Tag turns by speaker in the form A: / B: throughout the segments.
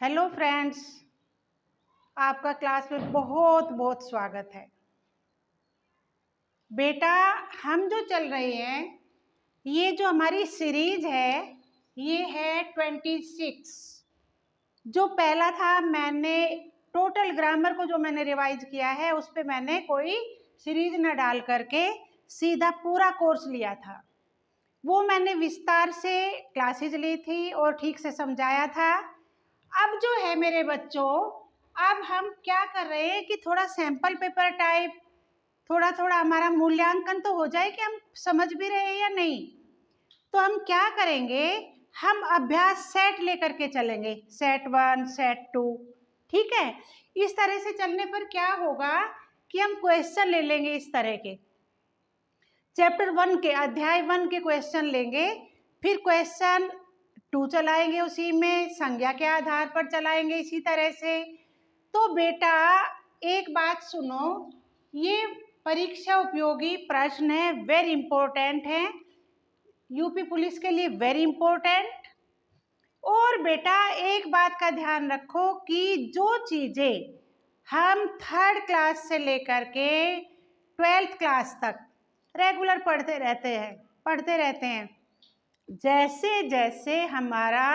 A: Hello friends, आपका class में बहुत बहुत स्वागत है। बेटा, हम जो चल रहे हैं, ये जो हमारी सीरीज है, ये है 26। जो पहला था, मैंने टोटल ग्रामर को जो मैंने रिवाइज किया है, उस पर मैंने कोई सीरीज न डाल करके सीधा पूरा कोर्स लिया था। वो मैंने विस्तार से क्लासेज ली थी और ठीक से समझाया था। अब जो है मेरे बच्चों, अब हम क्या कर रहे हैं कि थोड़ा सैंपल पेपर टाइप थोड़ा थोड़ा हमारा मूल्यांकन तो हो जाए कि हम समझ भी रहे हैं या नहीं। तो हम क्या करेंगे, हम अभ्यास सेट लेकर के चलेंगे, सेट 1 सेट 2। ठीक है, इस तरह से चलने पर क्या होगा कि हम क्वेश्चन ले लेंगे इस तरह के, चैप्टर 1 के अध्याय 1 के क्वेश्चन लेंगे, फिर क्वेश्चन 2 चलाएंगे, उसी में संज्ञा के आधार पर चलाएंगे इसी तरह से। तो बेटा एक बात सुनो, ये परीक्षा उपयोगी प्रश्न है, वेरी इंपॉर्टेंट है, यूपी पुलिस के लिए वेरी इंपॉर्टेंट। और बेटा एक बात का ध्यान रखो कि जो चीजें हम 3rd क्लास से लेकर के 12th क्लास तक रेगुलर पढ़ते रहते हैं, जैसे जैसे हमारा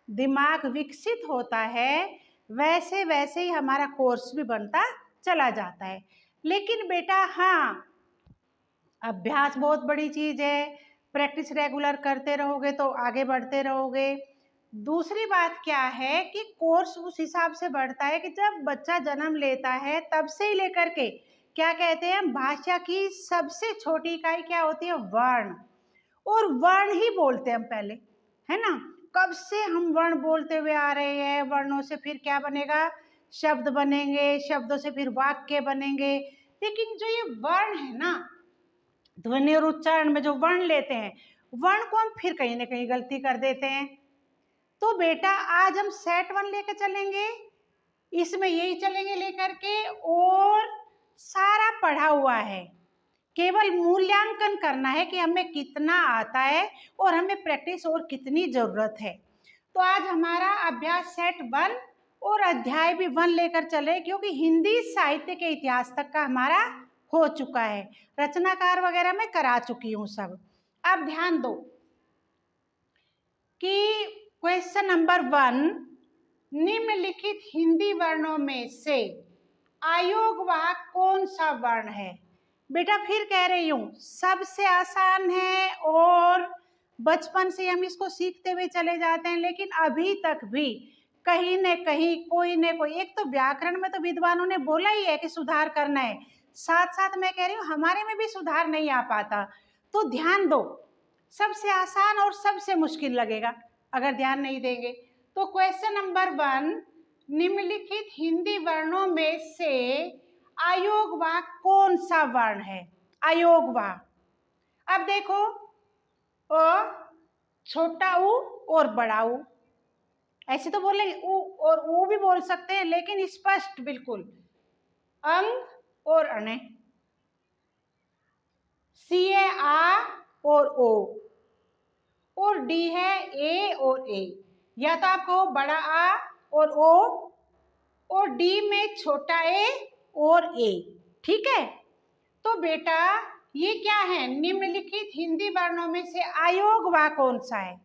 A: दिमाग विकसित होता है वैसे वैसे ही हमारा कोर्स भी बनता चला जाता है। लेकिन बेटा हाँ, अभ्यास बहुत बड़ी चीज है, प्रैक्टिस रेगुलर करते रहोगे तो आगे बढ़ते रहोगे। दूसरी बात क्या है कि कोर्स उस हिसाब से बढ़ता है कि जब बच्चा जन्म लेता है तब से ही लेकर के, क्या कहते हैं, भाषा की सबसे छोटी इकाई क्या होती है, वर्ण। और वर्ण ही बोलते हैं हम पहले, है ना, कब से हम वर्ण बोलते हुए आ रहे हैं। वर्णों से फिर क्या बनेगा, शब्द बनेंगे, शब्दों से फिर वाक्य बनेंगे। लेकिन जो ये वर्ण है ना, ध्वनि और उच्चारण में जो वर्ण लेते हैं, वर्ण को हम फिर कहीं ना कहीं गलती कर देते हैं। तो बेटा आज हम सेट 1 लेकर चलेंगे, इसमें यही चलेंगे लेकर के, और सारा पढ़ा हुआ है, केवल मूल्यांकन करना है कि हमें कितना आता है और हमें प्रैक्टिस और कितनी जरूरत है। तो आज हमारा अभ्यास सेट 1 और अध्याय भी 1 लेकर चले, क्योंकि हिंदी साहित्य के इतिहास तक का हमारा हो चुका है, रचनाकार वगैरह मैं करा चुकी हूँ सब। अब ध्यान दो कि क्वेश्चन नंबर 1, निम्नलिखित हिंदी वर्णों में से अयोगवाहक कौन सा वर्ण है। बेटा फिर कह रही हूँ, सबसे आसान है और बचपन से हम इसको सीखते हुए चले जाते हैं, लेकिन अभी तक भी कहीं न कहीं कोई न कोई, एक तो व्याकरण में तो विद्वानों ने बोला ही है कि सुधार करना है, साथ साथ मैं कह रही हूँ हमारे में भी सुधार नहीं आ पाता। तो ध्यान दो, सबसे आसान और सबसे मुश्किल लगेगा अगर ध्यान नहीं देंगे। तो क्वेश्चन नंबर 1, निम्नलिखित हिंदी वर्णों में से अयोगवाह कौन सा वर्ण है, अयोगवाह। अब देखो, अ, छोटा ऊ और बड़ा ऊ, ऐसे तो बोलेंगे, ऊ और ऊ भी बोल सकते हैं, लेकिन स्पष्ट बिल्कुल, अंग और अणे, सी है आ और ओ, और डी है ए और ए, या तो आप कहो बड़ा आ और ओ, और डी में छोटा ए और ए। ठीक है, तो बेटा ये क्या है, निम्नलिखित हिंदी वर्णों में से अयोगवाह कौन सा है।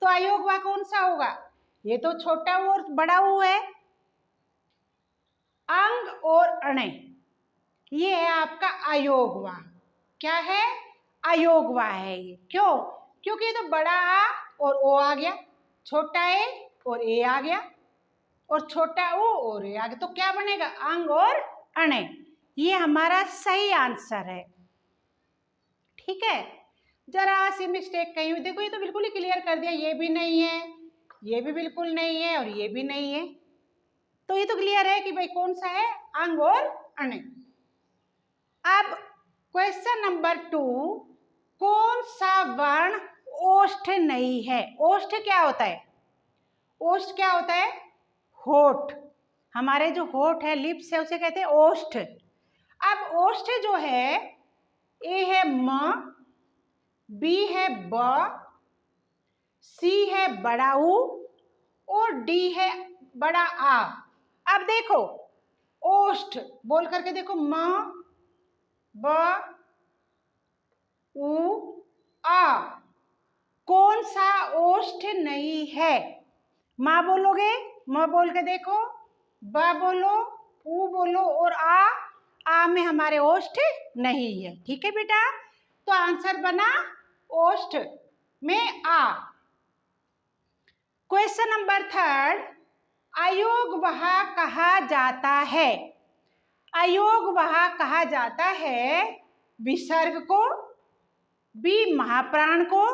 A: तो अयोगवाह कौन सा होगा, ये तो छोटा ऊ और बड़ा ऊ है, अंग और अणे, ये है आपका अयोगवाह। क्या है, अयोगवाह है ये। क्यों, क्योंकि ये तो बड़ा आ और ओ आ गया, छोटा ए और ए आ गया, और छोटा ऊ और ए आ गया, तो क्या बनेगा, अंग और अणे। ये हमारा सही आंसर है। ठीक है, जरा सी मिस्टेक कहीं हुई, देखो ये तो बिल्कुल ही क्लियर कर दिया, ये भी नहीं है, ये भी बिल्कुल नहीं है, और ये भी नहीं है, तो ये तो क्लियर है कि भाई कौन सा है, अंग और अणे। अब क्वेश्चन नंबर 2, कौन सा वर्ण ओष्ठ नहीं है। ओष्ठ क्या होता है, ओष्ठ क्या होता है, होठ, हमारे जो होठ है, लिप्स है, उसे कहते हैं ओष्ठ। अब ओष्ठ जो है, ए है म, बी है ब, सी है बड़ा ऊ, और डी है बड़ा आ। अब देखो ओष्ठ बोल करके देखो, म ब उ आ, कौन सा ओष्ठ नहीं है? माँ बोलोगे, म बोल के देखो, ब बोलो, उ बोलो और आ में हमारे ओष्ठ नहीं है। ठीक है बेटा, तो आंसर बना ओष्ठ में आ। क्वेश्चन नंबर 3, अयोग वह कहा जाता है? अयोग वह कहा जाता है विसर्ग को, बी महाप्राण को,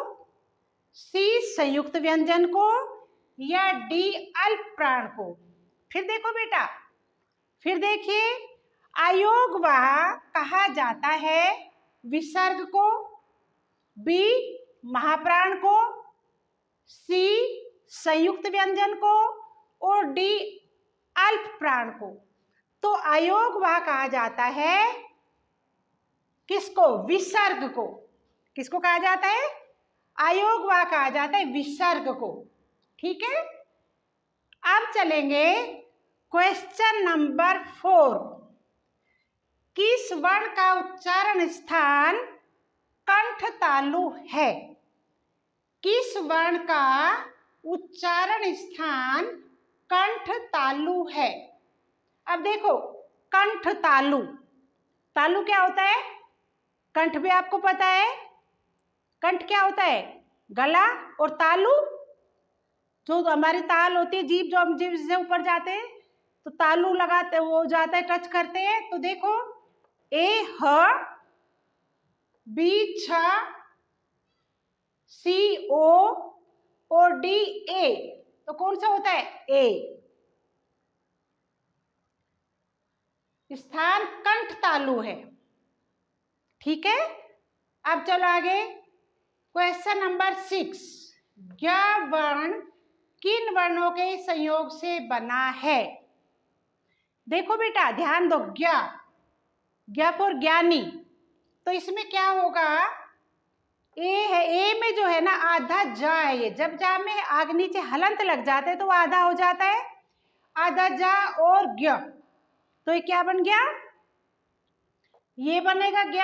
A: सी संयुक्त व्यंजन को, या डी अल्प प्राण को? फिर देखो बेटा, फिर देखिए, अयोग वह कहा जाता है विसर्ग को, बी महाप्राण को, सी संयुक्त व्यंजन को और डी अल्प प्राण को। तो अयोग वह कहा जाता है किसको? विसर्ग को। किसको कहा जाता है? अयोग वह कहा जाता है विसर्ग को। ठीक है, अब चलेंगे क्वेश्चन नंबर 4। किस वर्ण का उच्चारण स्थान कंठ तालु है? किस वर्ण का उच्चारण स्थान कंठ तालु है? अब देखो, कंठ तालु, तालु क्या होता है? कंठ भी आपको पता है, कंठ क्या होता है? गला, और तालु जो हमारी ताल होती है, जीभ जो हम जीभ से ऊपर जाते हैं तो तालु लगाते, वो जाता है, टच करते हैं। तो देखो, ए ह, बी छ, सी ओ और डी ए। तो कौन सा होता है? ए। स्थान कंठ तालु है। ठीक है, अब चलो आगे, क्वेश्चन नंबर 6। ज्ञ वर्ण किन वर्णों के संयोग से बना है? देखो बेटा, ध्यान दो, ज्ञ, ज्ञ फॉर ज्ञानी। तो इसमें क्या होगा? ए है, ए में जो है ना आधा जा है, ये जब जा में आगे नीचे हलंत लग जाते हैं तो वो आधा हो जाता है, आधा जा और ज्ञ। तो ये क्या बन गया? ये बनेगा ज्ञ,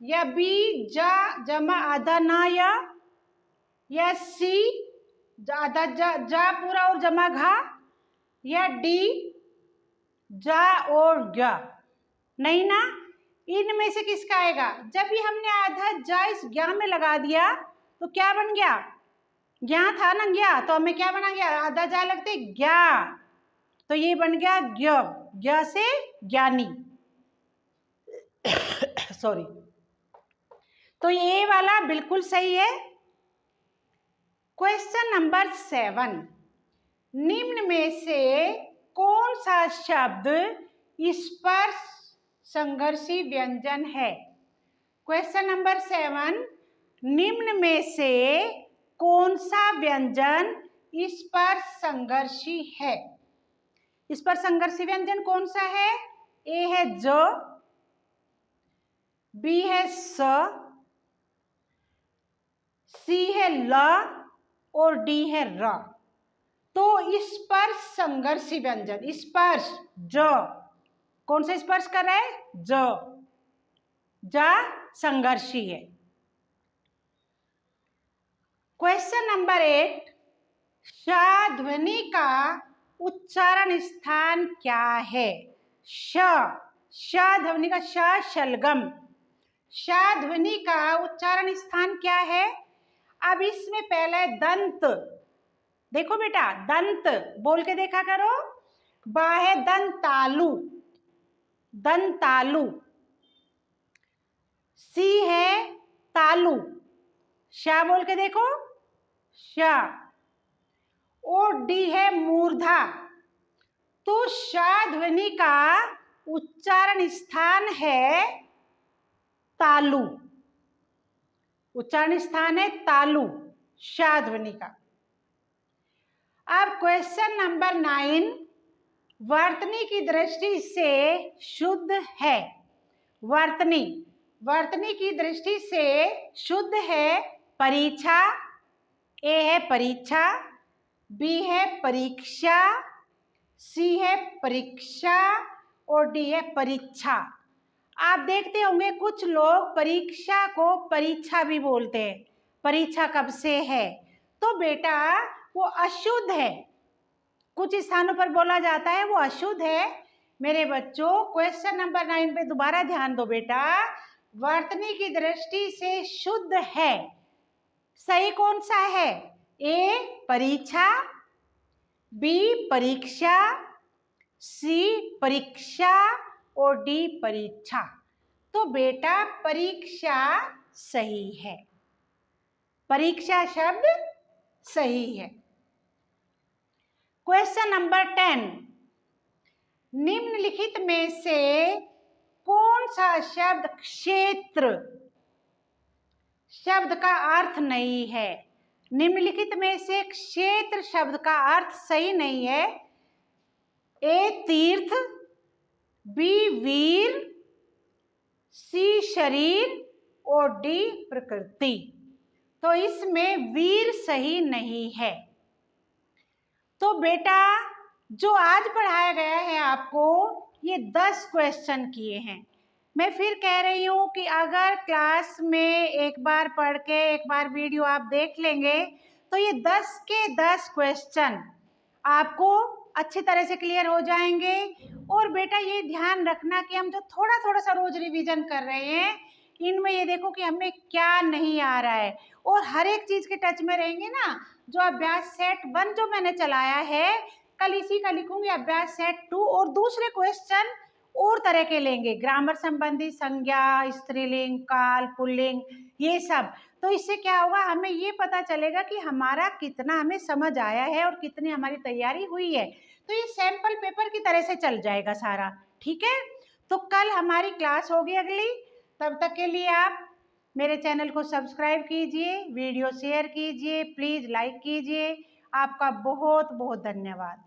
A: या बी जा जमा आधा ना, या सी आधा जा पूरा और जमा घा, या डी जा और ज्ञ। नहीं ना, इनमें से किसका आएगा? जब भी हमने आधा जा इस ज्ञ में लगा दिया तो क्या बन गया? ज्ञ था ना, ज्ञ, तो हमें क्या बना गया? आधा जा लगते ज्ञा, तो ये बन गया ज्ञ, ज्ञ से ज्ञानी। सॉरी, तो ये वाला बिल्कुल सही है। क्वेश्चन नंबर 7, निम्न में से कौन सा शब्द स्पर्श संघर्षी व्यंजन है? क्वेश्चन नंबर 7, निम्न में से कौन सा व्यंजन स्पर्श संघर्षी है? स्पर्श संघर्षी व्यंजन कौन सा है? ए है ज, बी है स, सी है ल और डी है र। तो स्पर्श संघर्षी व्यंजन, स्पर्श ज, कौन सा स्पर्श कर रहा है? ज संघर्षी है। क्वेश्चन नंबर 8, श ध्वनि का उच्चारण स्थान क्या है? श ध्वनि का, श शलगम, श ध्वनि का उच्चारण स्थान क्या है? अब इसमें पहले दंत, देखो बेटा, दंत बोल के देखा करो, बा है दंतालु, दंतालु, सी है तालु, शा बोल के देखो, शा, और डी है मूर्धा। तो शा ध्वनि का उच्चारण स्थान है तालु, उच्चारण स्थान है तालु, शा ध्वनि का। अब क्वेश्चन नंबर 9, वर्तनी की दृष्टि से शुद्ध है? वर्तनी, वर्तनी की दृष्टि से शुद्ध है परीक्षा, ए है परीक्षा, बी है परीक्षा, सी है परीक्षा और डी है परीक्षा। आप देखते होंगे कुछ लोग परीक्षा को परीक्षा भी बोलते हैं। परीक्षा कब से है? तो बेटा वो अशुद्ध है, कुछ स्थानों पर बोला जाता है वो अशुद्ध है। मेरे बच्चों क्वेश्चन नंबर 9 पे दोबारा ध्यान दो बेटा। वर्तनी की दृष्टि से शुद्ध है, सही कौन सा है? ए परीक्षा, बी परीक्षा, सी परीक्षा और डी परीक्षा। तो बेटा परीक्षा सही है, परीक्षा शब्द सही है। क्वेश्चन नंबर 10, निम्नलिखित में से कौन सा शब्द क्षेत्र शब्द का अर्थ नहीं है? निम्नलिखित में से क्षेत्र शब्द का अर्थ सही नहीं है। ए तीर्थ, बी वीर, सी शरीर और डी प्रकृति। तो इसमें वीर सही नहीं है। तो बेटा जो आज पढ़ाया गया है आपको, ये 10 क्वेश्चन किए हैं। मैं फिर कह रही हूँ कि अगर क्लास में एक बार पढ़ के एक बार वीडियो आप देख लेंगे तो ये 10 के 10 क्वेश्चन आपको अच्छी तरह से क्लियर हो जाएंगे। और बेटा ये ध्यान रखना कि हम जो थोड़ा थोड़ा सा रोज रिवीजन कर रहे हैं, इनमें ये देखो कि हमें क्या नहीं आ रहा है और हर एक चीज के टच में रहेंगे ना। जो अभ्यास सेट 1 जो मैंने चलाया है, कल इसी का लिखूंगी अभ्यास सेट 2 और दूसरे क्वेश्चन और तरह के लेंगे, ग्रामर संबंधी, संज्ञा, स्त्रीलिंग, काल, पुल्लिंग, ये सब। तो इससे क्या होगा, हमें ये पता चलेगा कि हमारा कितना हमें समझ आया है और कितनी हमारी तैयारी हुई है। तो ये सैंपल पेपर की तरह से चल जाएगा सारा, ठीक है। तो कल हमारी क्लास होगी अगली। तब तक के लिए आप मेरे चैनल को सब्सक्राइब कीजिए, वीडियो शेयर कीजिए, प्लीज़ लाइक कीजिए। आपका बहुत बहुत धन्यवाद।